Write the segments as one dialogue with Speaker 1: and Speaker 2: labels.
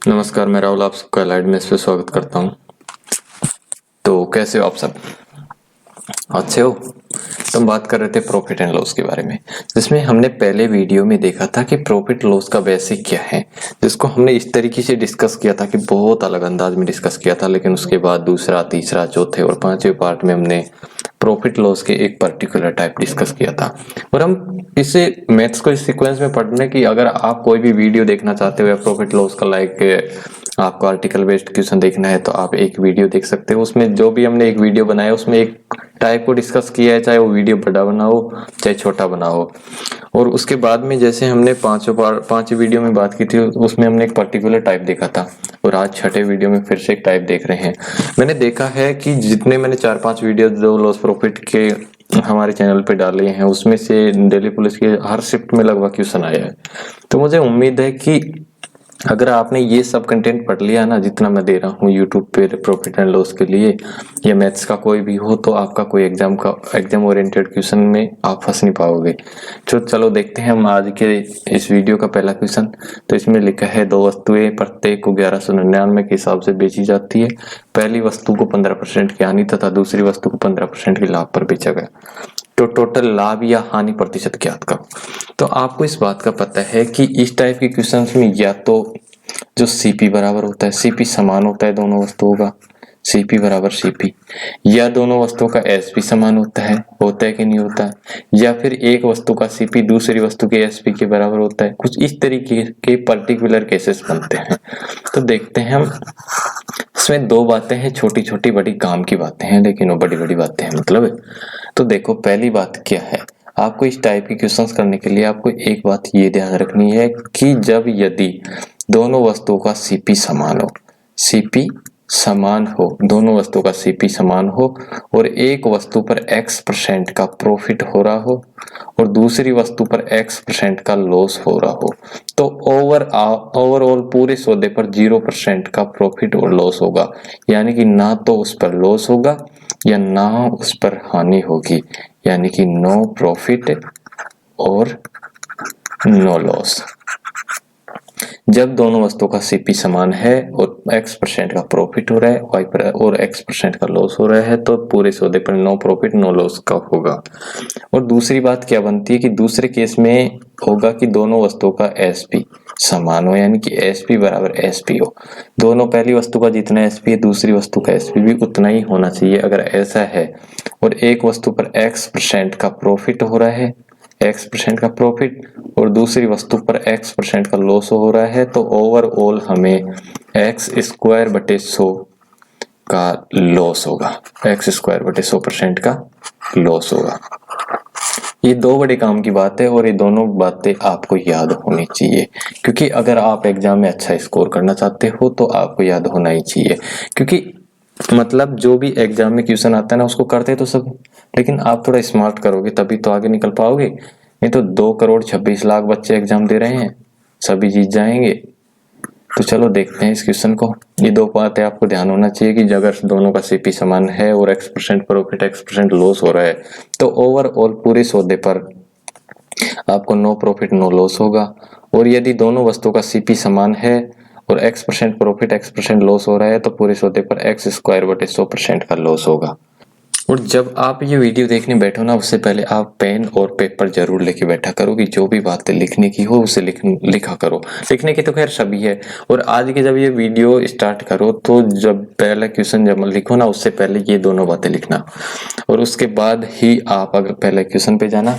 Speaker 1: नमस्कार, मैं राहुल आप सबका लाइट में इस पे स्वागत करता हूँ। तो कैसे हो आप सब? अच्छे हो? तो हम बात कर रहे थे प्रॉफिट एंड लॉस के बारे में, जिसमें हमने पहले वीडियो में देखा था कि प्रॉफिट लॉस का बेसिक क्या है, जिसको हमने इस तरीके से डिस्कस किया था कि बहुत अलग अंदाज में डिस्कस किया था। लेकिन उसके बाद दूसरा, तीसरा, चौथे और पांचवें पार्ट में हमने प्रॉफिट लॉस के एक पर्टिकुलर टाइप डिस्कस किया था। और हम इसे मैथ्स को इस सीक्वेंस में पढ़ने की, अगर आप कोई भी वीडियो देखना चाहते हो या प्रॉफिट लॉस का आपको आर्टिकल बेस्ड क्वेश्चन देखना है तो आप एक वीडियो देख सकते हो। उसमें जो भी हमने एक वीडियो बनाया उसमें एक टाइप को डिस्कस किया है, चाहे वो वीडियो बड़ा बना हो चाहे छोटा बना हो। और उसके बाद में जैसे हमने पांचों वीडियो में बात की थी, उसमें हमने एक पर्टिकुलर टाइप देखा था और आज छठे वीडियो में फिर से एक टाइप देख रहे हैं। मैंने देखा है कि जितने मैंने 4-5 वीडियो जो लॉस प्रॉफिट के हमारे चैनल पे डाले हैं, उसमें से दिल्ली पुलिस के हर शिफ्ट में लगभग क्वेश्चन आया है। तो मुझे उम्मीद है कि अगर आपने ये सब कंटेंट पढ़ लिया ना, जितना मैं दे रहा हूँ यूट्यूब पे प्रॉफिट एंड लॉस के लिए, या मैथ्स का कोई भी हो, तो आपका कोई एग्जाम ओरिएंटेड क्वेश्चन में आप फंस नहीं पाओगे। तो चलो देखते हैं हम आज के इस वीडियो का पहला क्वेश्चन। तो इसमें लिखा है, दो वस्तुएं प्रत्येक को 1199 के हिसाब से बेची जाती है। पहली वस्तु को 15% की हानि तथा दूसरी वस्तु को 15% के लाभ पर बेचा गया, तो टोटल लाभ या हानि प्रतिशत ज्ञात करो। तो आपको इस बात का पता है कि इस टाइप के क्वेश्चंस में या तो जो सीपी बराबर होता है, सीपी समान होता है दोनों वस्तुओं का, सीपी बराबर सीपी, या दोनों वस्तुओं का एसपी समान होता है कि नहीं होता, या फिर एक वस्तु का सीपी दूसरी वस्तु के एसपी के बराबर होता है। कुछ इस तरीके के पर्टिकुलर केसेस बनते हैं। तो देखते हैं हम। इसमें दो बातें हैं, छोटी छोटी बड़ी काम की बातें हैं, लेकिन वो बड़ी बड़ी बातें हैं मतलब। तो देखो, पहली बात क्या है, आपको इस टाइप के क्वेश्चंस करने के लिए आपको एक बात ये ध्यान रखनी है कि जब यदि दोनों वस्तुओं का सीपी समान हो, सीपी समान हो, दोनों वस्तुओं का सीपी समान हो, और एक वस्तु पर x% का प्रॉफिट हो रहा हो और दूसरी वस्तु पर x% का लॉस हो रहा हो, तो ओवरऑल पूरे सौदे पर 0% का प्रॉफिट और लॉस होगा। यानी कि ना तो उस पर लॉस होगा या ना उस पर हानि होगी, यानी कि नो प्रॉफिट और नो लॉस। जब दोनों वस्तुओं का सीपी समान है और x% का प्रॉफिट हो रहा है और x% का लॉस हो रहा है, तो पूरे सौदे पर नो प्रॉफिट नो लॉस का होगा। और दूसरी बात क्या बनती है कि दूसरे केस में होगा कि दोनों वस्तुओं का एसपी समान हो, यानी कि एसपी बराबर एसपी हो। दोनों, पहली वस्तु का जितना एसपी है दूसरी वस्तु का एसपी भी उतना ही होना चाहिए। अगर ऐसा है और एक वस्तु पर x% का प्रॉफिट हो रहा है, x% का प्रॉफिट, और दूसरी वस्तु पर x% का लॉस हो रहा है, तो ओवरऑल हमें x² बटे 100 का लॉस होगा, x²बटे 100% का लॉस होगा। ये दो बड़े काम की बात है और ये दोनों बातें आपको याद होनी चाहिए, क्योंकि अगर आप एग्जाम में अच्छा स्कोर करना चाहते हो तो आपको याद होना ही चाहिए। क्योंकि मतलब जो भी एग्जाम में क्वेश्चन आता है ना, उसको करते तो सब, लेकिन आप थोड़ा स्मार्ट करोगे तभी तो आगे निकल पाओगे। नहीं तो 2 करोड़ 26 लाख बच्चे एग्जाम दे रहे हैं, सभी जीत जाएंगे। तो चलो देखते हैं इस क्वेश्चन को। ये दो बातें आपको ध्यान होना चाहिए कि अगर दोनों का सीपी समान है और x% प्रॉफिट x% लॉस हो रहा है, तो ओवरऑल पूरे सौदे पर आपको नो प्रॉफिट नो लॉस होगा। और यदि दोनों वस्तुओं का सीपी समान है और x% प्रॉफिट x% लॉस हो रहा है, तो पूरे सौदे पर x²बटे 100% का लॉस होगा। और जब आप ये वीडियो देखने बैठो ना, उससे पहले आप पेन और पेपर जरूर लेके बैठा करो कि जो भी बातें लिखने की हो उसे लिखा करो। लिखने की तो खैर सभी है। और आज की जब ये वीडियो स्टार्ट करो तो जब पहला क्वेश्चन जब लिखो ना, उससे पहले ये दोनों बातें लिखना और उसके बाद ही आप अगर पहले क्वेश्चन पे जाना।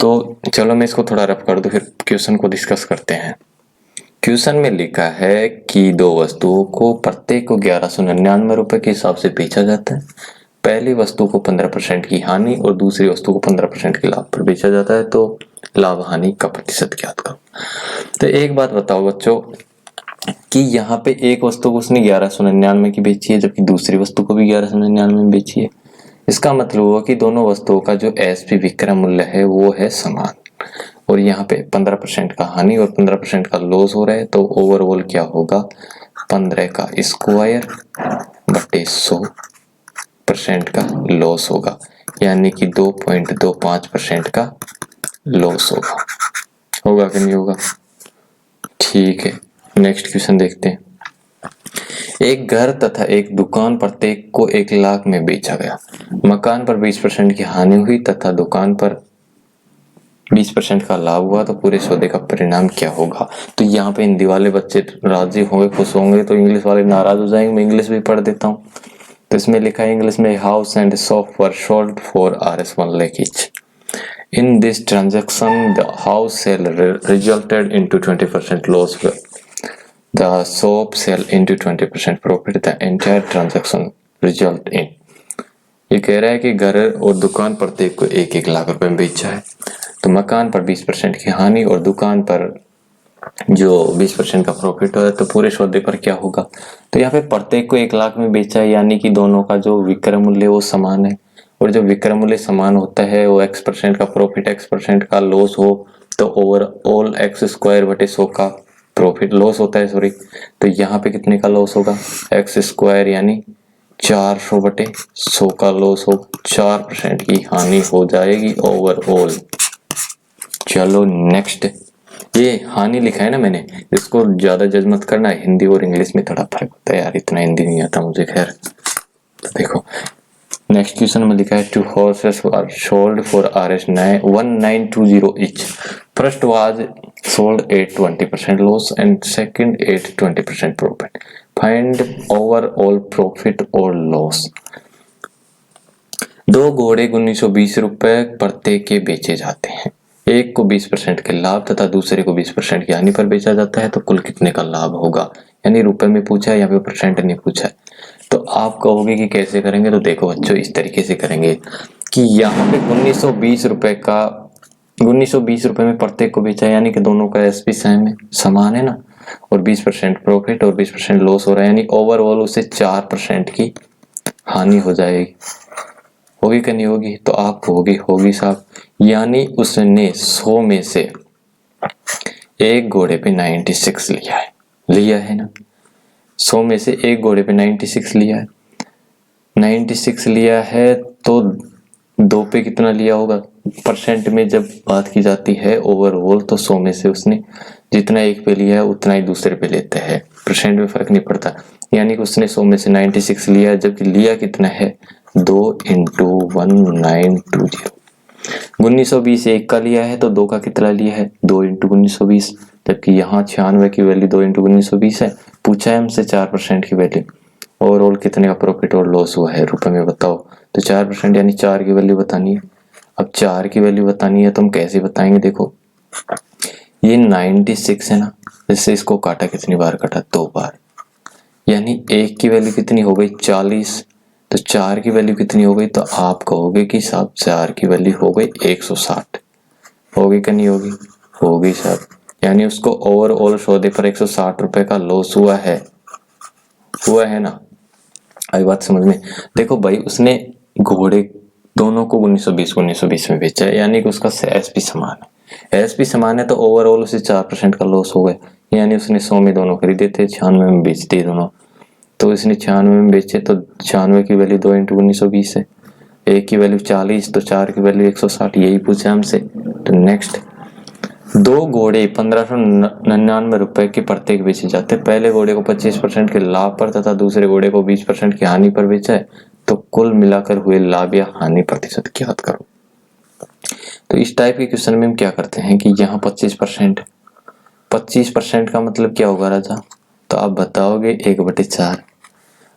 Speaker 1: तो चलो मैं इसको थोड़ा रफ कर दूं, फिर क्वेश्चन को डिस्कस करते हैं। क्वेश्चन में लिखा है कि दो वस्तुओं को प्रत्येक को 1199 रुपए के हिसाब से बेचा जाता है। पहली वस्तु को 15% की हानि और दूसरी वस्तु को 15% के लाभ पर बेचा जाता है, तो लाभ हानि का प्रतिशत ज्ञात करो। तो एक बात बताओ बच्चों कि यहाँ पे एक वस्तु को उसने 1199 की बेची है, जबकि दूसरी वस्तु को भी 1199 में बेची है। इसका मतलब हुआ कि दोनों वस्तुओं का जो एसपी विक्रय मूल्य है वो है समान, और यहाँ पे 15% का हानि और 15% का लॉस हो रहा है, तो ओवरऑल क्या होगा, 15 का स्क्वायर बटे 100% का लॉस होगा, यानी कि 2.25% का लॉस होगा। होगा कि नहीं होगा? ठीक है, नेक्स्ट क्वेश्चन देखते हैं। एक घर तथा एक दुकान प्रत्येक को 1 लाख में बेचा गया। मकान पर 20% की हानि हुई तथा दुकान पर 20% का लाभ हुआ तो पूरे सौदे का परिणाम क्या होगा। तो यहाँ पे हिंदी वाले बच्चे राजी होंगे, खुश होंगे, तो इंग्लिश वाले नाराज हो जाएंगे। मैं इंग्लिश भी पढ़ देता हूँ। तो इसमें लिखा है इंग्लिश में, house and shop were sold for Rs 1 lakh each. In this transaction, the house sale resulted into 20% loss. The shop sale into 20% profit. The entire transaction result in. ये कह रहा है कि घर और दुकान प्रत्येक को 1-1 लाख रुपए में बेचा है, तो मकान पर 20% की हानि और दुकान पर जो 20% का प्रॉफिट हो, तो पूरे सौदे पर क्या होगा। तो यहाँ पे प्रत्येक को 1 लाख में बेचा है, यानी कि दोनों का जो विक्रय मूल्य वो समान है, और जब विक्रय मूल्य समान होता है वो x% का प्रॉफिट x% का लॉस हो तो ओवरऑल x² बटे 100 का प्रॉफिट लॉस होता है, सॉरी। तो यहाँ पे कितने का लॉस होगा, x² यानी 400 बटे 100 का लॉस हो, 4% की हानि हो जाएगी ओवरऑल। चलो नेक्स्ट, ये हानि लिखा है ना मैंने, इसको ज्यादा जज मत करना, हिंदी और इंग्लिश में थोड़ा फर्क होता है यार, इतना हिंदी नहीं आता मुझे, खैर। तो देखो नेक्स्ट क्वेश्चन में लिखा है 2 horses were sold for Rs 1920 each. First was sold at 20% loss and second at 20% profit. Find overall profit or loss. 2 घोड़े 1920 रुपए प्रत्येक के बेचे जाते हैं। एक को 20% के लाभ तथा दूसरे को 20% की हानि पर बेचा जाता है, तो कुल कितने का लाभ होगा। यानी रुपए में पूछा है, यहाँ पे परसेंट नहीं पूछा है। तो आप कहोगे कि कैसे करेंगे, तो देखो बच्चों इस तरीके से करेंगे कि यहाँ पे 1920 रुपए में प्रत्येक को बेचा है, यानी कि दोनों का एसपी समान है ना, और 20% प्रॉफिट और 20% लॉस हो रहा है, यानी ओवरऑल उसे 4% की हानि हो जाएगी। होगी कि नहीं होगी, तो आप होगी साहब। यानी उसने 100 में से एक घोड़े पे 96 लिया है ना, 100 में से एक घोड़े पे 96 लिया है, 96 लिया है, तो 2 पे कितना लिया होगा। परसेंट में जब बात की जाती है ओवरऑल, तो 100 में से उसने जितना एक पे लिया है उतना ही दूसरे पे लेता है, परसेंट में फर्क नहीं पड़ता। यानी कि उसने 100 में से 96 लिया है, जबकि लिया कितना है 2 × 1920। 1920 एक का लिया है, तो 2 का कितना लिया है 2 × 1920, जबकि यहाँ 96 की वैल्यू 2 × 1920 है। पूछा है हमसे 4% की वैल्यू, ओवरऑल कितने का प्रॉफिट और लॉस हुआ है रुपए में बताओ। तो 4% यानी 4 की वैल्यू बतानी है। अब 4 की वैल्यू बतानी है तो हम कैसे बताएंगे, देखो ये 96 है ना, इससे इसको काटा, कितनी बार काटा 2 बार, यानी 1 की वैल्यू कितनी हो गई 40, तो 4 की वैल्यू कितनी हो गई, तो आप कहोगे कि साहब 4 की वैल्यू हो गई 160। होगी कि नहीं होगी साहब। यानी उसको ओवरऑल सौदे पर 160 रुपए का लॉस हुआ है ना। आई बात समझ में। देखो भाई उसने घोड़े दोनों को 1920 में बेचा है, यानी कि उसका एसपी समान है, एसपी समान है, तो ओवरऑल उसे 4% का लॉस हो गया। यानी उसने 100 में दोनों खरीदे थे, 96 में बेच दिए दोनों, तो इसने 96 में बेचे, तो 96 की वैल्यू 2 × 1920 है, 1 की वैल्यू 40, तो 4 की वैल्यू 160, यही पूछा हमसे। तो नेक्स्ट, 2 घोड़े 1599 रुपए के प्रत्येक बेचे जाते हैं। पहले घोड़े को 25% के लाभ पर तथा दूसरे घोड़े को 20% की हानि पर बेचा है, तो कुल मिलाकर हुए लाभ या हानि प्रतिशत ज्ञात करो। तो इस टाइप के क्वेश्चन में हम क्या करते हैं कि यहाँ 25% का मतलब क्या होगा राजा, तो आप बताओगे 1/4,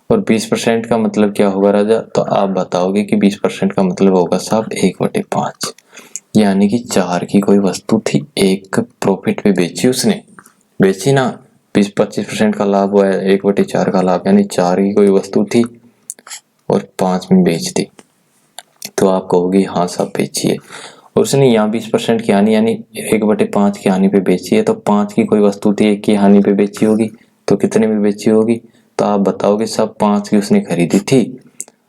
Speaker 1: और 20% का मतलब क्या होगा राजा, तो आप बताओगे कि 20% का मतलब होगा साहब 1/5। यानी कि 4 की कोई वस्तु थी, एक प्रॉफिट पे बेची उसने, बेची ना, 25% का लाभ हुआ है, 1/4 का लाभ, यानी 4 की कोई वस्तु थी और 5 में बेच दी, तो आप कहोगे हाँ साहब बेची है। और उसने यहाँ 20% की हानि यानी 1/5 की हानि पे बेची है, तो 5 की कोई वस्तु थी, 1 की हानि पे बेची होगी, तो कितने में बेची होगी, तो आप बताओगे साहब 5 की उसने खरीदी थी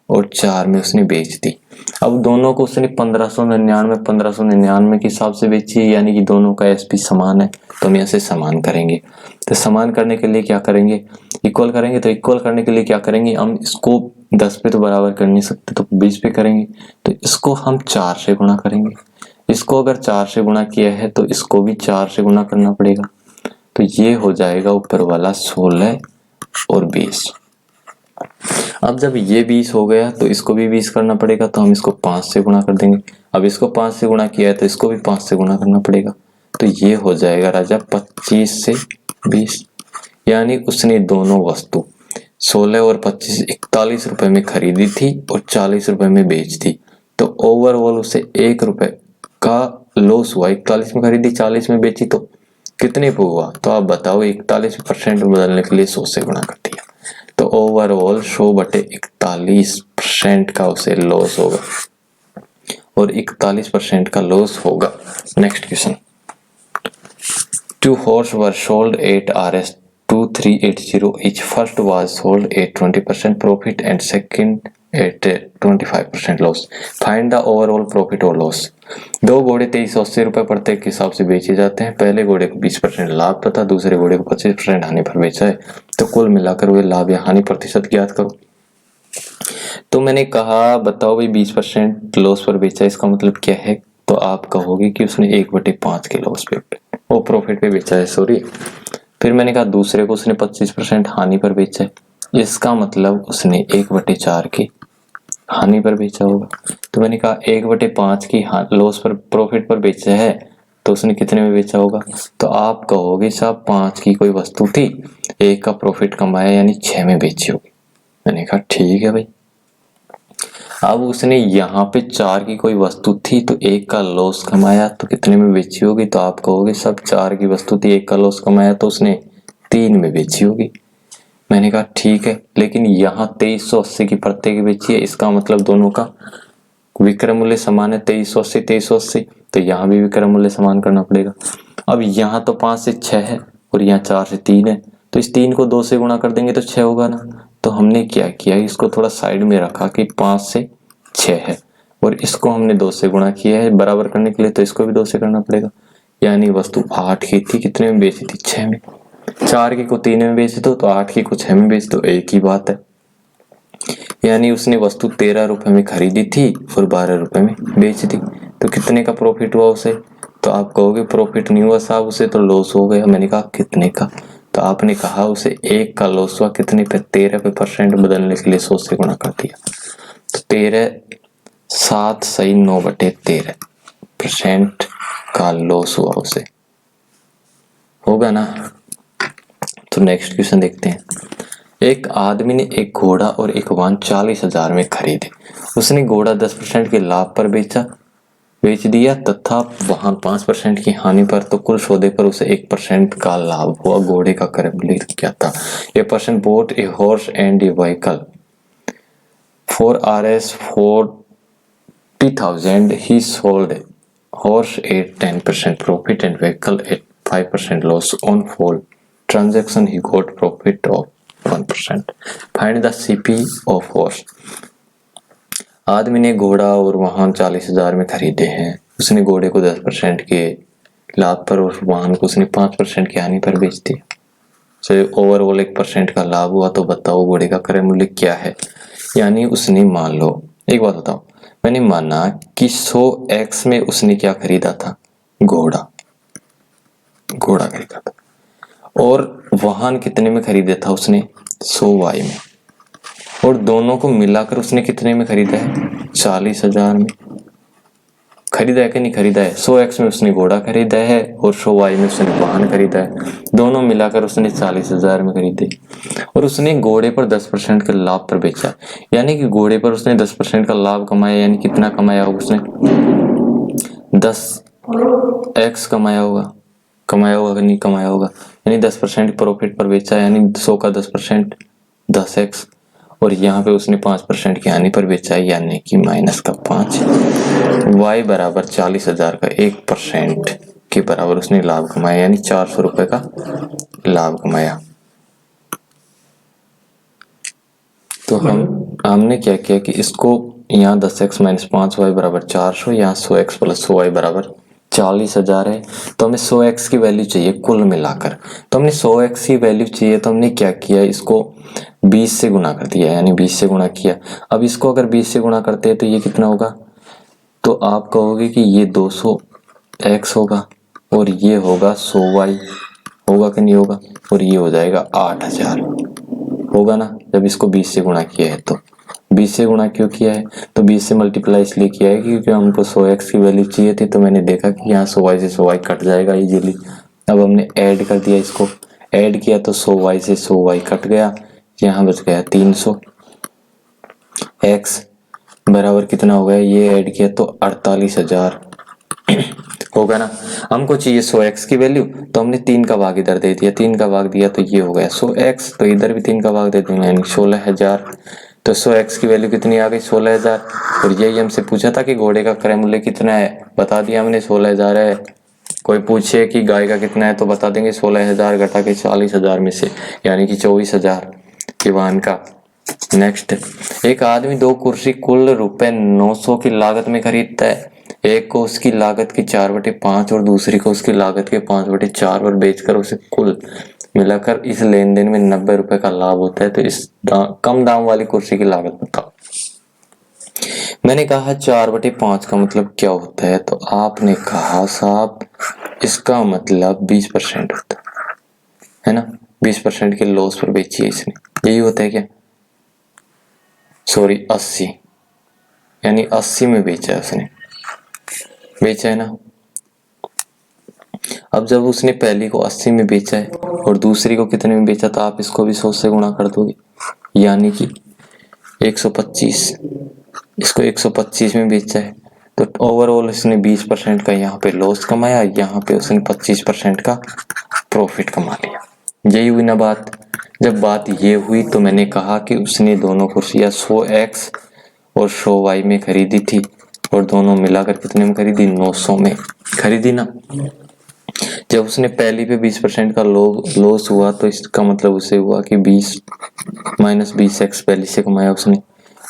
Speaker 1: और 4 में उसने बेच दी। अब दोनों को उसने 1599 के हिसाब से बेची है, यानी कि दोनों का एसपी समान है, तो हम यहाँ से समान करेंगे। तो समान करने के लिए क्या करेंगे, इक्वल करेंगे। तो इक्वल करने के लिए क्या करेंगे, हम इसको 10 पे तो बराबर कर नहीं सकते, तो 20 पे करेंगे। तो इसको हम 4 से गुणा करेंगे, इसको अगर 4 से गुणा किया है तो इसको भी 4 से गुणा करना पड़ेगा, तो ये हो जाएगा ऊपर वाला 16 और 20। अब जब ये 20 हो गया तो इसको भी 20 करना पड़ेगा, तो हम इसको 5 से गुणा कर देंगे। अब इसको 5 से गुणा किया है तो इसको भी 5 से गुणा करना पड़ेगा, तो ये हो जाएगा राजा 25 से 20। यानी उसने दोनों वस्तु 16 और 25 41 रुपए में खरीदी थी और 40 रुपए में बेच दी। तो ओवरऑल उसे 1 रुपए का लॉस हुआ। 41 में खरीदी, 40 में बेची, तो कितने पे हुआ? तो आप बताओ, 41% में बदलने के लिए 100 से गुणा कर दिया, तो ओवरऑल 100/41% का उसे लॉस होगा और 41% का लॉस होगा। Next question, 2 horses were sold at Rs 2380 each. First was sold at 20% profit and second at 25% loss. Find the overall profit or loss. दो घोड़े 2380 रुपए प्रत्येक के हिसाब से बेचे जाते हैं। पहले घोड़े को 20% लाभ तथा दूसरे घोड़े को 25% हानि पर बेचा है, तो कुल मिलाकर हुए लाभ या हानि प्रतिशत ज्ञात करो। तो मैंने कहा बताओ भाई 20% लॉस पर बेचा, इसका मतलब क्या है? तो आप कहोगे कि उसने 1/5 के लॉस पे वो प्रॉफिट पे बेचा है, सॉरी। फिर मैंने कहा दूसरे को उसने 25% हानि पर बेचा है, इसका मतलब उसने 1/4 की हानि पर बेचा होगा। तो मैंने कहा 1/5 की लॉस पर प्रॉफिट पर बेचा है, तो उसने कितने में बेचा होगा? तो आप कहोगे साहब 5 की कोई वस्तु थी, 1 का प्रॉफिट कमाया यानी 6 में बेची होगी। मैंने कहा ठीक है भाई। अब उसने यहाँ पे 4 की कोई वस्तु थी तो 1 का लॉस कमाया, तो कितने में बेची होगी? तो आप कहोगे सब 4 की वस्तु थी, 1 का लॉस कमाया, तो उसने 3 में बेची होगी। मैंने कहा ठीक है, लेकिन यहाँ 2380 की प्रत्येक बेची है, इसका मतलब दोनों का विक्रय मूल्य समान है, 2380 2380, तो यहाँ भी विक्रय मूल्य समान करना पड़ेगा। अब यहाँ तो 5 से 6 है और यहाँ 4 से 3 है, तो इस 3 को 2 से गुणा कर देंगे तो 6 होगा ना। तो हमने क्या किया, इसको थोड़ा साइड में रखा कि 5 से 6 है और इसको हमने 2 से गुणा किया है बराबर करने के लिए, तो इसको भी 2 से करना पड़ेगा। यानी वस्तु 8 की थी, कितने में बेची थी? 6 में। 4 की को 3 में बेच दो तो 8 की को 6 में बेच दो, एक ही बात है। यानी उसने वस्तु 13 रुपए में खरीदी थी और 12 रुपए में बेच दी, तो कितने का प्रॉफिट हुआ उसे? तो आप कहोगे प्रॉफिट नहीं हुआ साहब, उसे तो लॉस हो गया। मैंने कहा कितने का? तो आपने कहा उसे 1 का लॉस हुआ, कितने पे? 13% बदलने के लिए 100 से गुणा कर दिया, तो 13 7 सही 9/13% का लॉस हुआ उसे, होगा ना। तो नेक्स्ट क्वेश्चन देखते हैं। एक आदमी ने एक घोड़ा और एक वाहन 40,000 में खरीदे। उसने घोड़ा 10% के लाभ पर बेच दिया तथा वाहन 5% की हानि पर, तो कुल सौदे पर उसे 1% का लाभ हुआ। घोड़े का क्रय मूल्य क्या था? A person boat a horse and A vehicle for Rs 40,000. He sold horse at 10% profit and vehicle at 5% loss. On full transaction he got profit of 1%. Find the CP of horse. आदमी ने घोड़ा और वाहन 40,000 में खरीदे हैं। उसने घोड़े को 10% के लाभ पर और वाहन को उसने 5% की हानि पर बेच दिया। तो ओवरऑल 1% का लाभ हुआ। तो बताओ घोड़े का क्रय मूल्य क्या है? यानी उसने, मान लो एक बात बताओ, मैंने माना कि 100x में उसने क्या खरीदा था? घोड़ा खरीदा था। और वाहन कितने में खरीदा था उसने? 100y में। और दोनों को मिलाकर उसने कितने में खरीदा है? 40,000 में। खरीदा है कि नहीं खरीदा है? 100x में उसने घोड़ा खरीदा है और 100y में उसने वाहन खरीदा है, दोनों मिलाकर उसने 40,000 में खरीदे। और उसने घोड़े पर 10% के लाभ पर बेचा, यानी कि घोड़े पर उसने 10% का लाभ कमाया। यानी कितना कमाया होगा उसने? 10x कमाया होगा कि नहीं कमाया होगा? यानी 10% प्रॉफिट पर बेचा, यानी 100 का 10% 10x, और यहाँ पे उसने 5% की हानि पर बेचा है, यानी कि -5। y बराबर 40,000 का 1% के बराबर उसने लाभ कमाया, यानी 400 रुपए का लाभ कमाया। तो हमने क्या किया कि इसको यहाँ 10x - 5y बराबर 400, यहाँ 100x + 100y बराबर 40,000 है। तो हमें 100x की वैल्यू चाहिए कुल मिलाकर। तो हमने 100x की वैल्यू चाहिए, तो हमने क्या किया, इसको 20 से गुणा कर दिया, यानी 20 से गुणा किया। अब इसको अगर 20 से गुणा करते हैं तो ये कितना होगा? तो आप कहोगे कि ये 200x होगा और ये होगा 100y, होगा कि नहीं होगा? और ये हो जाएगा 8,000। होगा ना, जब इसको 20 से गुणा किया है तो 20 से गुणा क्यों किया है, तो 20 से मल्टीप्लाई इसलिए किया है क्योंकि हमको 100x की वैल्यू चाहिए थी, तो मैंने देखा कि यहाँ 100y से 100y कट जाएगा इजीली। अब हमने ऐड कर दिया, इसको ऐड किया तो 100y से 100y कट गया, यहाँ बच गया 300। x बराबर कितना हो गया, ये ऐड किया तो 48,000 होगा ना। हमको चाहिए 100x की वैल्यू, तो हमने 3 का भाग इधर दे दिया, 3 का भाग दिया तो ये हो गया 100x, तो इधर भी 3 का भाग दे दूंगा यानी 16,000। तो 100x की वैल्यू कितनी आ गई, 16,000। और यही हमसे पूछा था कि घोड़े का क्रय मूल्य कितना है, बता दिया हमने 16,000 है। कोई पूछे कि गाय का कितना है तो बता देंगे 16,000 घटा के 40,000 में से, यानी कि 24,000 के वाहन का। नेक्स्ट, एक आदमी 2 कुर्सी कुल रुपए 900 की लागत में खरीदता है। एक को उसकी लागत की 4/5 और दूसरी को उसकी लागत के 5/4 पर बेचकर उसे कुल मिलाकर इस लेन देन में 90 रुपए का लाभ होता है, तो इस कम दाम वाली कुर्सी की लागत बताओ। मैंने कहा 4/5 का मतलब क्या होता है, तो आपने कहा साहब इसका मतलब 20% होता है ना, 20% के लॉस पर बेची है इसने, यही होता है क्या, सॉरी 80, यानी 80 में बेचा है उसने, बेचा है ना। अब जब उसने पहली को 80 में बेचा है और दूसरी को कितने में बेचा, तो आप इसको भी 100 से गुणा कर दोगे, यानी कि 125, इसको 125 में बेचा है, तो ओवरऑल इसने 20% का यहाँ पे लॉस कमाया, यहाँ पे उसने 25% का प्रॉफिट कमा लिया। यही हुई ना बात। जब बात ये हुई तो मैंने कहा कि उसने दोनों कुर्सियां 100x और 100y में खरीदी थी, और दोनों मिलाकर कितने में खरीदी, 900 में खरीदी ना। जब उसने पहली पे 20% का लॉस हुआ, तो इसका मतलब उसे हुआ कि 20 माइनस 20x पहली से कमाया उसने,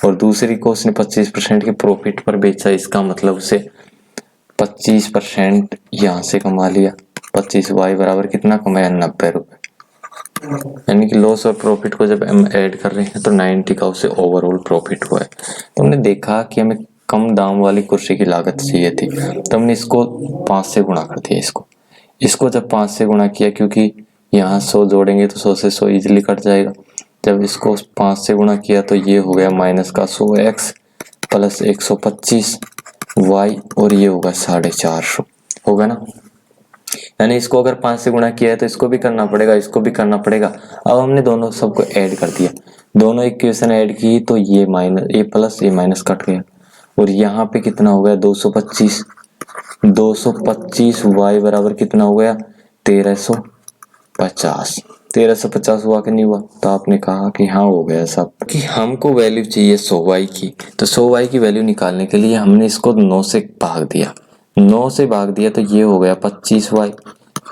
Speaker 1: और दूसरी को उसने 25% के प्रॉफिट पर बेचा, इसका मतलब उसे 25% यहाँ से कमा लिया। 25y बराबर कितना कमाया, 90 रुपए, यानी कि लॉस और प्रॉफिट को जब हम ऐड कर रहे हैं तो 90 का उसे ओवरऑल प्रॉफिट हुआ है। तो हमने देखा कि हमें कम दाम वाली कुर्सी की लागत चाहिए थी, तो हमने इसको 5 से गुणा कर दिया। इसको जब 5 से गुणा किया, क्योंकि यहाँ 100 जोड़ेंगे तो 100 से 100 इजीली कट जाएगा, जब इसको 5 से गुणा किया तो ये हो गया माइनस का 100x प्लस 125y, और ये होगा 450, होगा ना। यानी इसको अगर 5 से गुणा किया है तो इसको भी करना पड़ेगा, इसको भी करना पड़ेगा। अब हमने दोनों सबको ऐड कर दिया, दोनों इक्वेशन ऐड की तो ये माइनस, ये प्लस ये माइनस कट गया, और यहाँ पे कितना हो गया 225, 225y बराबर कितना हो गया 1350। 1350 हुआ कि नहीं हुआ, तो आपने कहा कि हाँ हो गया सब। कि हमको वैल्यू चाहिए 100y की, तो 100y की वैल्यू निकालने के लिए हमने इसको 9 से भाग दिया, 9 से भाग दिया तो ये हो गया 25y,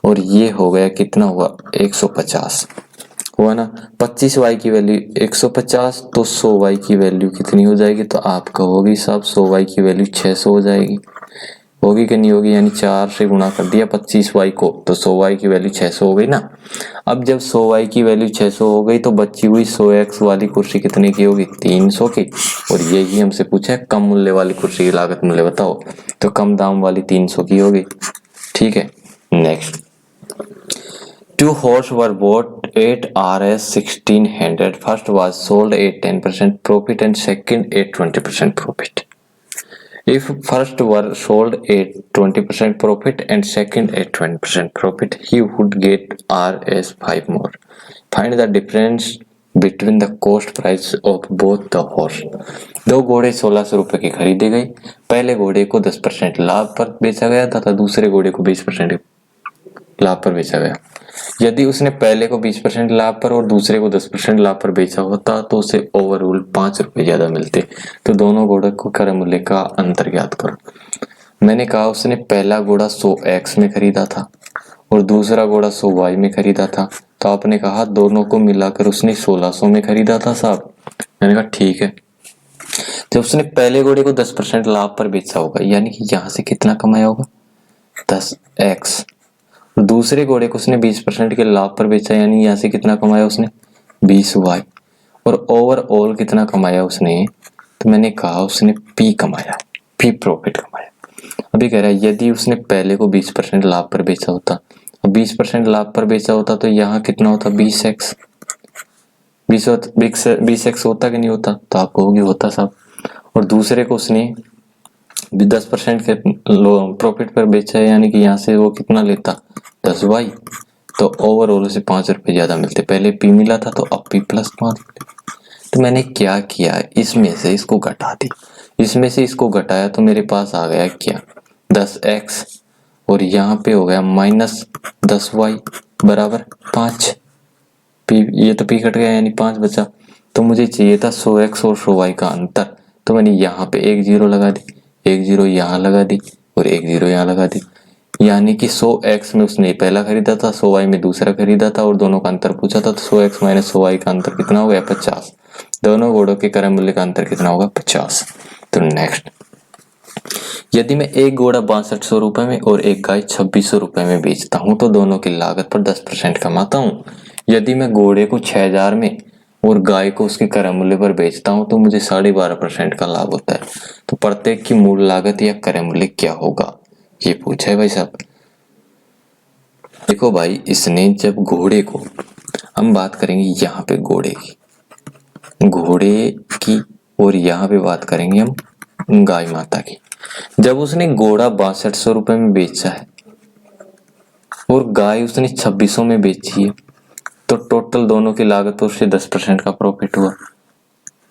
Speaker 1: और ये हो गया कितना हुआ 150, हुआ ना। 25y की वैल्यू 150, तो 100y की वैल्यू कितनी हो जाएगी, तो आप कहोगे साहब 100y की वैल्यू 600 हो जाएगी, होगी कि नहीं होगी, यानी 4 से गुणा कर दिया 25y को, तो 100y की वैल्यू 600 हो गई ना। अब जब 100y की वैल्यू 600 हो गई तो बची हुई 100x वाली कुर्सी कितने की होगी, 300 की, और यही हमसे पूछा है कम मूल्य वाली कुर्सी की लागत मूल्य बताओ, तो कम दाम वाली 300 की होगी। ठीक है, next, 2 horse were bought at Rs 1600. First was sold at 10% profit and second at 20% profit. If first were sold at 20% profit and second at 20% profit, he would get Rs 5 more. Find the difference between the cost price of both the horse. दो घोड़े 1600 रुपए की खरीदे गए, पहले घोड़े को 10% लाभ पर बेचा गया तथा दूसरे घोड़े को 20% लाभ पर बेचा गया। यदि उसने पहले को 20% लाभ पर और दूसरे को 10% लाभ पर बेचा होता तो उसे ओवरऑल 5 रुपए ज्यादा मिलते। तो दोनों घोड़े को क्रय मूल्य का अंतर ज्ञात करो। मैंने कहा उसने पहला घोड़ा 100x में खरीदा था और दूसरा घोड़ा 100y में खरीदा था, तो आपने कहा दोनों को मिलाकर उसने 1600 में खरीदा था साहब। मैंने कहा ठीक है। जब उसने पहले घोड़े को 10% लाभ पर बेचा होगा, यानी कि यहां से कितना कमाया होगा 10x, दूसरे घोड़े को उसने 20% के लाभ पर बेचा, यानी यहाँ से कितना कमाया उसने 20y, और ओवरऑल कितना कमाया उसने, तो मैंने कहा उसने p कमाया, p प्रॉफिट कमाया। अभी कह रहा है यदि उसने पहले को 20% लाभ पर बेचा होता, 20% लाभ पर बेचा होता तो यहाँ कितना होता 20x, 20x होता कि नहीं होता, तो आप कहोगे होता साहब। और दूसरे को उसने 10% के प्रॉफिट पर बेचा है, यानी कि यहाँ से वो कितना लेता 10y, तो ओवरऑल उसे 5 रुपये ज्यादा मिलते। पहले p मिला था तो अब p +5। तो मैंने क्या किया, इसमें से इसको घटा दी, इसमें से इसको घटाया तो मेरे पास आ गया क्या 10x, और यहाँ पे हो गया -10y बराबर 5। ये तो p कट गया यानी 5 बचा। तो मुझे चाहिए था 100x और 100y का अंतर, तो मैंने यहाँ पे एक 0 लगा दी, एक 0 यहाँ लगा दी और एक 0 यहाँ लगा दी। यानी कि 100x में उसने पहला खरीदा था, 100y में दूसरा खरीदा था और दोनों का अंतर पूछा था, तो 100x - 100y का अंतर कितना हो गया 50। दोनों घोड़ों के क्रय मूल्य का अंतर कितना होगा 50। तो नेक्स्ट, यदि मैं एक घोड़ा 6200 रुपए में और एक गाय 2600 रुपए में बेचता हूं तो दोनों की लागत पर 10% कमाता हूं। यदि मैं घोड़े को 6000 में और गाय को उसके क्रय मूल्य पर बेचता हूं तो मुझे 12.5% का लाभ होता है। तो प्रत्येक की मूल लागत या क्रय मूल्य क्या होगा, ये पूछा है भाई साहब। देखो भाई, इसने जब घोड़े को, हम बात करेंगे यहाँ पे घोड़े की और यहाँ पे बात करेंगे हम गाय माता की। जब उसने घोड़ा 6200 रुपए में बेचा है और गाय उसने 2600 में बेची है, तो टोटल दोनों की लागत पर उससे 10% का प्रॉफिट हुआ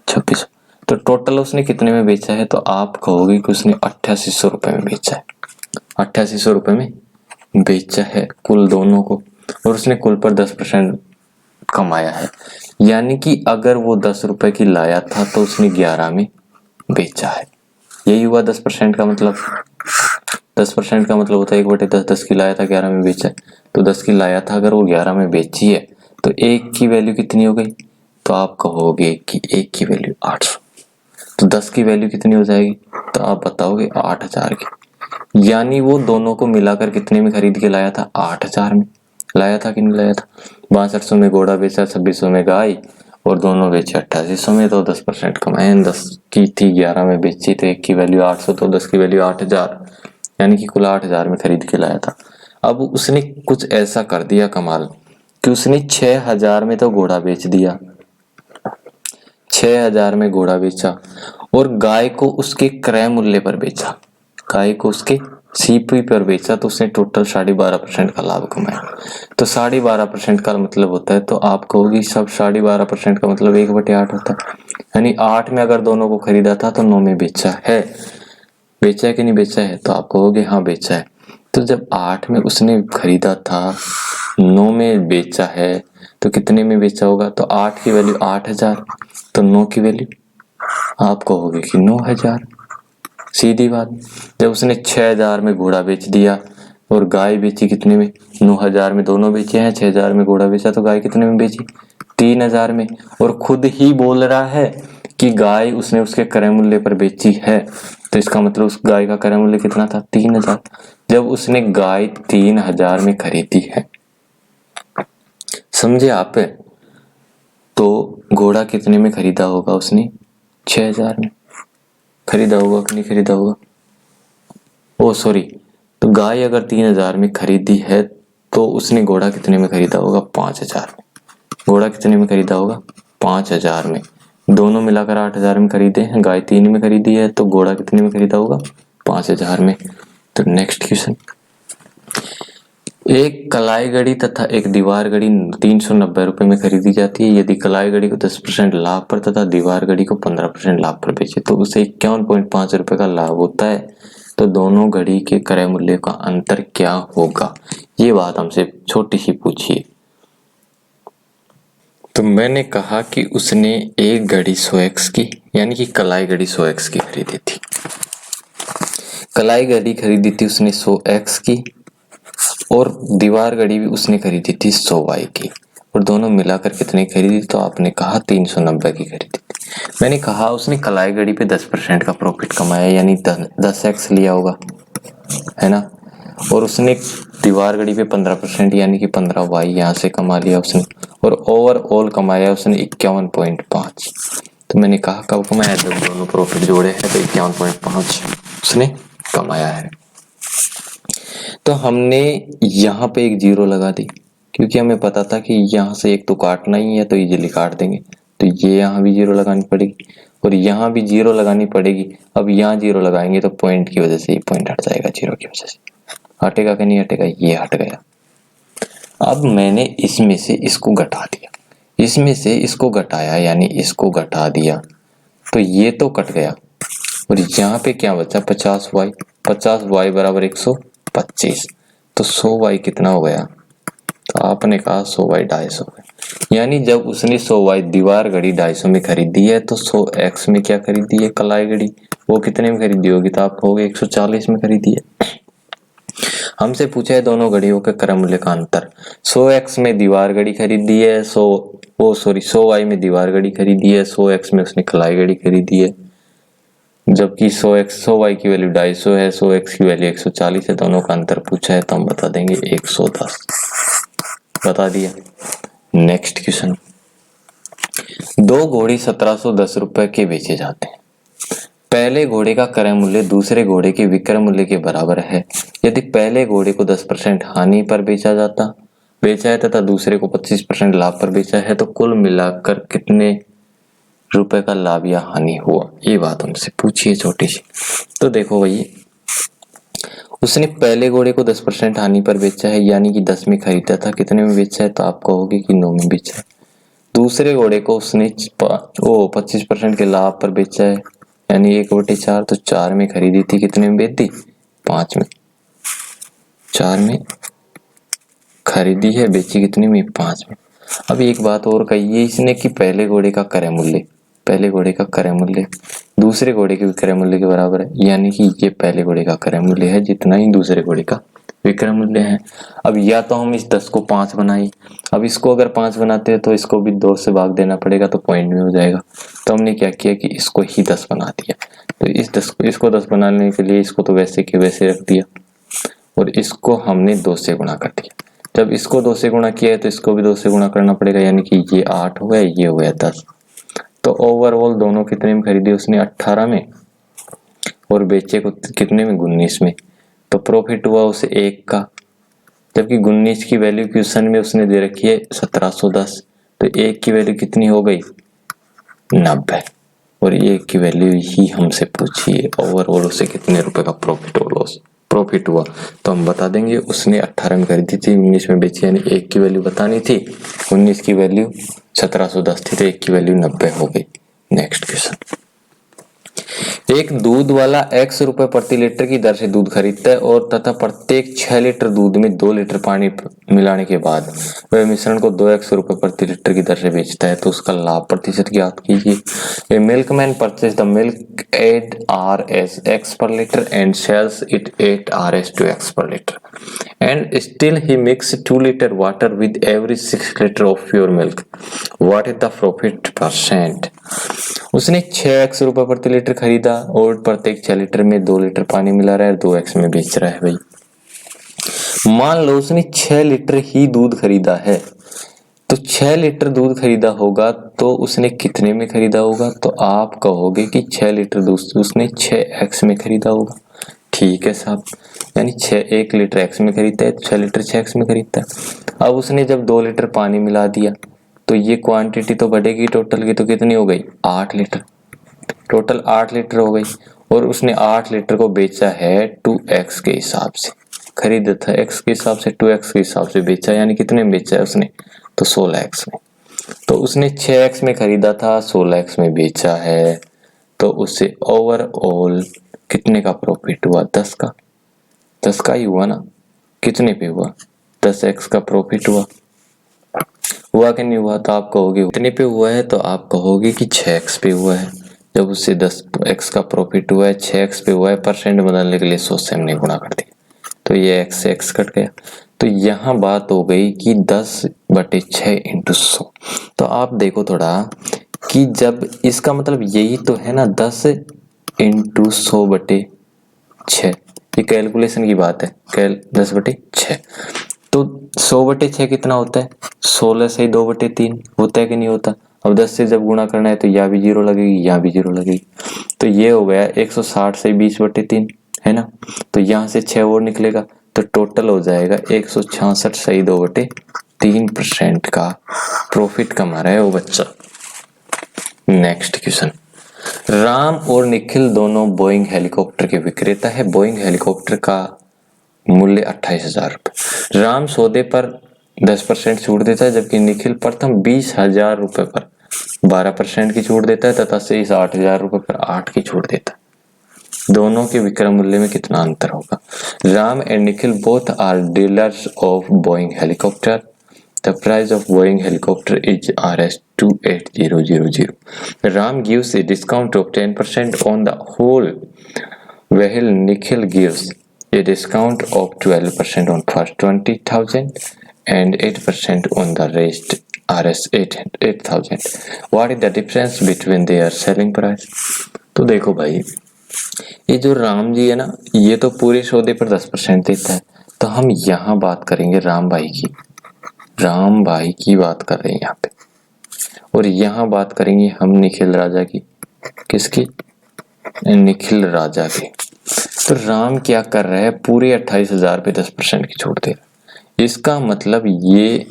Speaker 1: 2600। तो टोटल उसने कितने में बेचा है, तो आप कहोगे कि उसने 8800 रुपए में बेचा है। 8800 रुपए में बेचा है कुल दोनों को, और उसने कुल पर 10% कमाया है। यानी कि अगर वो 10 रुपए की लाया था तो उसने 11 में बेचा है। यही हुआ 10% का मतलब। 10% का मतलब होता है 1/10, 10 की लाया था 11 में बेचा है। तो 10 की लाया था, अगर वो 11 में बेची है तो एक की वैल्यू कितनी हो गई, तो आप कहोगे कि एक की वैल्यू 800। तो 10 की वैल्यू कितनी हो जाएगी, तो आप बताओगे 8000 की। यानी वो दोनों को मिलाकर कितने में खरीद के लाया था, 8000 में लाया था कि नहीं लाया था। 6200 में घोड़ा बेचा, 2600 में गाय, और दोनों बेचे 8800 में, तो 10% कमाए। 10 की थी 11 में बेची, तो एक की वैल्यू 800, तो 10 की वैल्यू 8000, यानी कि कुल 8000 में खरीद के लाया था। अब उसने कुछ ऐसा कर दिया कमाल कि उसने 6000 में तो घोड़ा बेच दिया, 6000 में घोड़ा बेचा और गाय को उसके क्रय मूल्य पर बेचा, गाय को उसके सीपी पर बेचा, तो उसने टोटल 12.5% का लाभ कमाया। तो 12.5% का मतलब होता है, तो आप कहोगे सब 12.5% का मतलब 1/8 होता है। यानी 8 में अगर दोनों को खरीदा था तो 9 में बेचा है कि नहीं बेचा है, तो आप कहोगे हाँ बेचा है। तो जब 8 में उसने खरीदा था, 9 में बेचा है, तो कितने में बेचा होगा, तो 8 की वैल्यू 8000, तो 9 की वैल्यू आप कहोगे कि 9000। सीधी बात। जब उसने 6000 में घोड़ा बेच दिया और गाय बेची कितने में, 9000 में, दोनों बेचे हैं। 6000 में घोड़ा बेचा तो गाय कितने में बेची, 3000 में, और खुद ही बोल रहा है कि गाय उसने उसके क्रय मूल्य पर बेची है, तो इसका मतलब उस गाय का क्रय मूल्य कितना था, 3000। जब उसने गाय 3000 में खरीदी है, समझे आप, तो घोड़ा कितने में खरीदा होगा उसने, 6000 में खरीदा होगा कि नहीं खरीदा होगा, ओ सॉरी, तो गाय अगर 3000 में खरीदी है तो उसने घोड़ा कितने में खरीदा होगा, 5000 में। घोड़ा कितने में खरीदा होगा, 5000 में। दोनों मिलाकर 8000 में खरीदे हैं, गाय 3 में खरीदी है, तो घोड़ा कितने में खरीदा होगा, 5000 में। तो नेक्स्ट क्वेश्चन, एक कलाई घड़ी तथा एक दीवार घड़ी 390 रुपए में खरीदी जाती है। यदि कलाई घड़ी को 10% लाभ पर तथा दीवार घड़ी को 15% लाभ पर बेचे तो उसे 51.5 रुपए का लाभ होता है। तो दोनों घड़ी के क्रय मूल्य का अंतर क्या होगा, ये बात हमसे छोटी सी पूछी है। तो मैंने कहा कि उसने एक घड़ी 100x की, यानी कि कलाई घड़ी 100x की खरीदी थी। कलाई घड़ी खरीदी थी उसने 100x की, और दीवार घड़ी भी उसने खरीदी थी 100y की, और दोनों मिलाकर कितने खरीदी, तो आपने कहा 390 की खरीदी थी। मैंने कहा उसने कलाई घड़ी पे 10% का प्रॉफिट कमाया, यानी 10x लिया होगा, है ना, और उसने दीवार घड़ी पे 15%, यानी कि 15y यहाँ से कमा लिया उसने, और ओवरऑल कमाया उसने 51.5। तो मैंने कहा कब कमाया, जब दोनों प्रॉफिट जोड़े हैं तो 51.5 उसने कमाया है। तो हमने यहाँ पे एक 0 लगा दी क्योंकि हमें पता था कि यहाँ से एक तो काटना ही है, तो इजीली काट देंगे। तो ये यहाँ भी 0 लगानी पड़ेगी और यहाँ भी 0 लगानी पड़ेगी। अब यहाँ 0 लगाएंगे तो पॉइंट की वजह से ये पॉइंट हट जाएगा, 0 की वजह से। हटेगा कि नहीं हटेगा? ये हट गया। अब मैंने इसमें से इसको घटा दिया, इसमें से इसको घटाया, यानी इसको घटा दिया, तो ये तो कट गया और यहाँ पे क्या बचा? 50y। 50y बराबर 125। तो 100y कितना हो गया? तो आपने कहा 100y 250। यानी जब उसने 100y दीवार घड़ी 250 में खरीदी है, तो 100x में क्या खरीदी है? कलाई घड़ी। वो कितने में खरीदी होगी? तो आप कहोगे 140 में खरीदी है। हमसे पूछा है दोनों घड़ियों के क्रय मूल्य का अंतर। 100x में दीवार घड़ी खरीदी है, 100y में दीवार घड़ी खरीदी है, 100x में उसने कलाई घड़ी खरीदी है। जबकि 100y की वैल्यू 250 है, 100x की वैल्यू 140 है। दोनों का अंतर पूछा है तो हम बता देंगे 110। बता दिया। Next question. दो घोड़े 1710 रुपए के बेचे जाते हैं। पहले घोड़े का क्रय मूल्य दूसरे घोड़े के विक्रय मूल्य के बराबर है। यदि पहले घोड़े को 10% हानि पर बेचा है तथा दूसरे को 25% लाभ पर बेचा है, तो कुल मिलाकर कितने रुपए का लाभ या हानि हुआ? ये बात हमसे पूछी है छोटी सी। तो देखो भाई, उसने पहले घोड़े को 10% हानि पर बेचा है, यानी कि 10 में खरीदा था, कितने में बेचा है? तो आप कहोगे कि 9 में बेचा है। दूसरे घोड़े को उसने 25% के लाभ पर बेचा है, यानी 1/4, तो 4 में खरीदी थी, कितने में बेच दी? 5 में। 4 में खरीदी है, बेची कितने में? 5 में। अब एक बात और कही है इसने कि पहले घोड़े का क्रय मूल्य दूसरे घोड़े के विक्रय मूल्य के बराबर है, यानी कि ये पहले घोड़े का क्रय मूल्य है जितना ही दूसरे घोड़े का विक्रय मूल्य है। अब या तो हम इस 10 को 5 बनाए, अब इसको अगर 5 बनाते हैं तो इसको भी 2 से भाग देना पड़ेगा, तो पॉइंट में हो जाएगा। तो हमने क्या किया कि इसको ही 10 बना दिया। तो इसको 10 बनाने के लिए इसको तो वैसे के वैसे रख दिया और इसको हमने 2 से गुणा कर दिया। जब इसको 2 से गुणा किया है तो इसको भी 2 से गुणा करना पड़ेगा, यानी कि ये 8 हो गया, ये हो गया 10। तो ओवरऑल दोनों कितने में खरीदी? उसने 18 में और बेचे को कितने में? 19 में। तो प्रॉफिट हुआ उसे 1 का, जबकि 19 की वैल्यू क्वेश्चन में उसने दे रखी है 1710। तो 1 की वैल्यू कितनी हो गई? 90। और 1 की वैल्यू ही हमसे पूछी है, ओवरऑल उसे कितने रुपए का प्रॉफिट हुआ। तो हम बता देंगे उसने 18 में खरीदी थी, 19 में बेची, यानी 1 की वैल्यू बतानी थी, 19 की वैल्यू 1710 थी, तो 1 की वैल्यू 90 हो गई। Next question. एक दूध वाला x रुपए प्रति लीटर की दर से दूध खरीदता है और तथा प्रत्येक 6 लीटर दूध में 2 लीटर पानी मिलाने के बाद वह मिश्रण को 2x रुपए प्रति लीटर की दर से बेचता है, तो उसका लाभ प्रतिशत ज्ञात कीजिए। A milkman purchase the milk at Rs x per liter and sells it at Rs to x per liter, and still he mix 2 liter water with every 6 liter of pure milk. What is the profit %? उसने 6x रुपए प्रति litre खरीदा और प्रत्येक 6 litre में 2 litre पानी मिला रहा है, 2x में बेच रहा है। भाई मान लो उसने 6 लीटर ही दूध खरीदा है, तो 6 लीटर दूध खरीदा होगा तो उसने कितने में खरीदा होगा? तो आप कहोगे कि 6 लीटर दूध उसने 6x में खरीदा होगा। ठीक है साहब, यानी 1 लीटर x में खरीदता है, 6 लीटर 6x में खरीदता है। अब उसने जब 2 लीटर पानी मिला दिया तो ये क्वांटिटी तो बढ़ेगी टोटल की, तो कितनी हो गई? 8 लीटर। टोटल 8 लीटर हो गई और उसने 8 लीटर को बेचा है 2x के हिसाब से। खरीदा था x के हिसाब से, 2x के हिसाब से बेचा, यानी कितने में बेचा है उसने? तो 16x में। तो उसने 6x में खरीदा था, 16x में बेचा है, तो उससे ओवरऑल कितने का प्रॉफिट हुआ? 10 का। 10 का ही हुआ ना, कितने पे हुआ? 10x का प्रॉफिट हुआ कि नहीं हुआ? तो आप कहोगे कितने पे हुआ है? तो आप कहोगे कि 6x पे हुआ है। जब उससे 10x का प्रॉफिट हुआ है, 6x पे हुआ है, परसेंट बदलने के लिए 100 से हमने गुणा कर दिया, तो ये x से x कट गया। तो यहाँ बात हो गई कि 10/6 × 100। तो आप देखो थोड़ा कि जब इसका मतलब यही तो है ना, 10 × 100/6, ये कैलकुलेशन की बात है। 10/6 तो 100/6 कितना होता है? 16 से 2/3 होता है कि नहीं होता? अब 10 से जब गुणा करना है तो यहाँ भी 0 लगेगी, यहाँ भी 0 लगेगी, तो ये हो गया 160 से 20/3, है ना। तो यहाँ से 6 और निकलेगा, तो टोटल हो जाएगा 166 सही 2/3। 3% का प्रॉफिट कमा रहा है वो बच्चा। नेक्स्ट क्वेश्चन, राम और निखिल दोनों बोइंग हेलीकॉप्टर के विक्रेता है। बोइंग हेलीकॉप्टर का मूल्य 28,000 रुपए। राम सौदे पर 10% छूट देता है, जबकि निखिल प्रथम 20,000 रुपए पर 12% की छूट देता है तथा शेष 8,000 रुपए पर 8 की छूट देता है। दोनों के विक्रय मूल्य में कितना अंतर होगा? Ram and Nikhil both are dealers of Boeing helicopter. The price of Boeing helicopter is Rs 28000. Ram gives a discount of 10% on the whole, while Nikhil gives a discount of 12% on first 20,000 and 8% on the rest Rs 8,000. What is the difference between their selling price? तो देखो भाई, ये जो राम जी है ना, ये तो पूरे सौदे पर 10% देता है। तो हम यहाँ बात करेंगे राम भाई की बात कर रहे हैं यहाँ पे, और यहाँ बात करेंगे हम निखिल राजा की। किसकी? निखिल राजा की। तो राम क्या कर रहा है, पूरे 28,000 पे 10% की छूट दे रहा है। इसका मतलब ये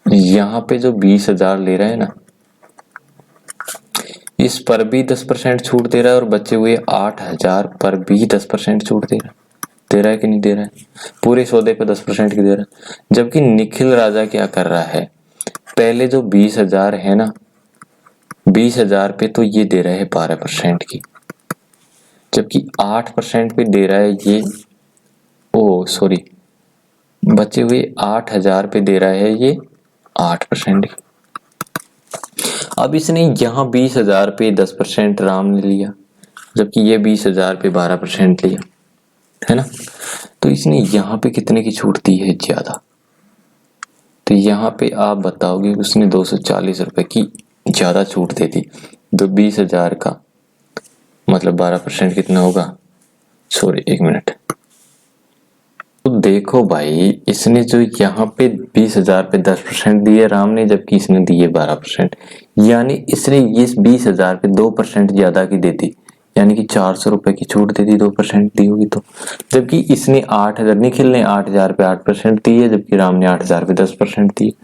Speaker 1: यहाँ पे जो 20,000 ले रहा है ना, इस पर भी 10% छूट दे रहा है, और बचे हुए 8,000 पर भी 10% छूट दे रहा है कि नहीं दे रहा है? पूरे सौदे पे 10% की दे रहा है। जबकि निखिल राजा क्या कर रहा है, पहले जो 20,000 है ना, 20,000 पे तो ये दे रहा है 12% की, जबकि 8% पे दे रहा है ये, बचे हुए 8,000 पे दे रहा है ये 8% की। अब इसने यहाँ 20,000 पे 10% राम ने लिया, जबकि ये 20,000 पे 12% लिया, है ना? तो इसने यहाँ पे कितने की छूट दी है ज्यादा? तो यहाँ पे आप बताओगे उसने 240 रुपए की ज्यादा छूट दे दी। तो 20,000 का मतलब 12% कितना होगा? एक मिनट। तो देखो भाई, इसने जो यहाँ पे 20,000 पे 10% दिए राम ने, जबकि इसने दिए 12%, यानी इसने इस 20,000 पे 2% ज्यादा की दे दी, यानी कि 400 रुपए की छूट दे दी, 2% दी होगी तो। जबकि इसने 8,000, निखिल ने 8,000 पे 8% दी है, जबकि राम ने 8,000 पे 10% दी,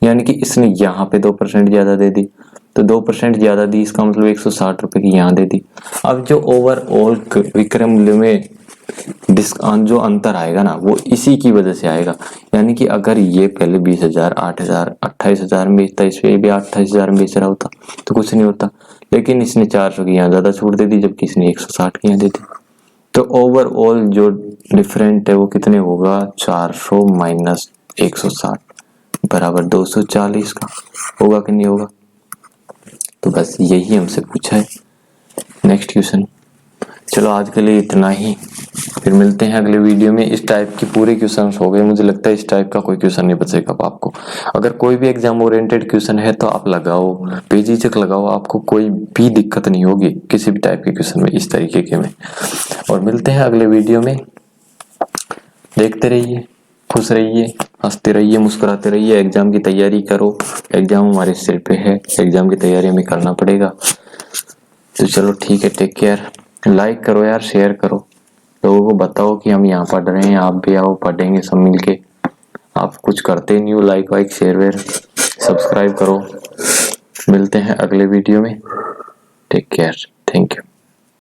Speaker 1: यानी कि इसने यहाँ पे 2% ज्यादा दे दी। तो 2% ज्यादा दी, इसका मतलब 160 रुपए की यहाँ दे दी। अब जो ओवरऑल विक्रय मूल्य में जो अंतर आएगा ना, वो इसी की वजह से आएगा। यानी कि अगर ये पहले 20,000 8,000 28,000 में बेचता, इस पे भी 28,000 में बेच रहा होता तो कुछ नहीं होता, लेकिन इसने 400 की यहाँ ज्यादा छूट दे दी, जबकि इसने 160 की यहाँ दे दी। तो ओवरऑल जो डिफरेंट है वो कितने होगा? 400 माइनस 160 बराबर 240 का होगा कि नहीं होगा? तो बस यही हमसे पूछा है। Next question. चलो आज के लिए इतना ही, फिर मिलते हैं अगले वीडियो में। इस टाइप के पूरे क्वेश्चन हो गए, मुझे लगता है इस टाइप का कोई क्वेश्चन नहीं बचेगा आपको। अगर कोई भी एग्जाम ओरिएंटेड क्वेश्चन है तो आप लगाओ, बेझिझक लगाओ, आपको कोई भी दिक्कत नहीं होगी किसी भी टाइप के क्वेश्चन में, इस तरीके के में। और मिलते हैं अगले वीडियो में। देखते रहिए, खुश रहिए, हंसते रहिए, मुस्कुराते रहिए। एग्जाम की तैयारी करो, एग्जाम हमारे सिर पे है, एग्जाम की तैयारी हमें करना पड़ेगा। तो चलो ठीक है, टेक केयर। लाइक करो यार, शेयर करो, लोगों को बताओ कि हम यहाँ पढ़ रहे हैं, आप भी आओ, पढ़ेंगे सब मिलके। आप कुछ करते नहीं हो, लाइक वाइक शेयर वेयर सब्सक्राइब करो। मिलते हैं अगले वीडियो में। Take care, thank you.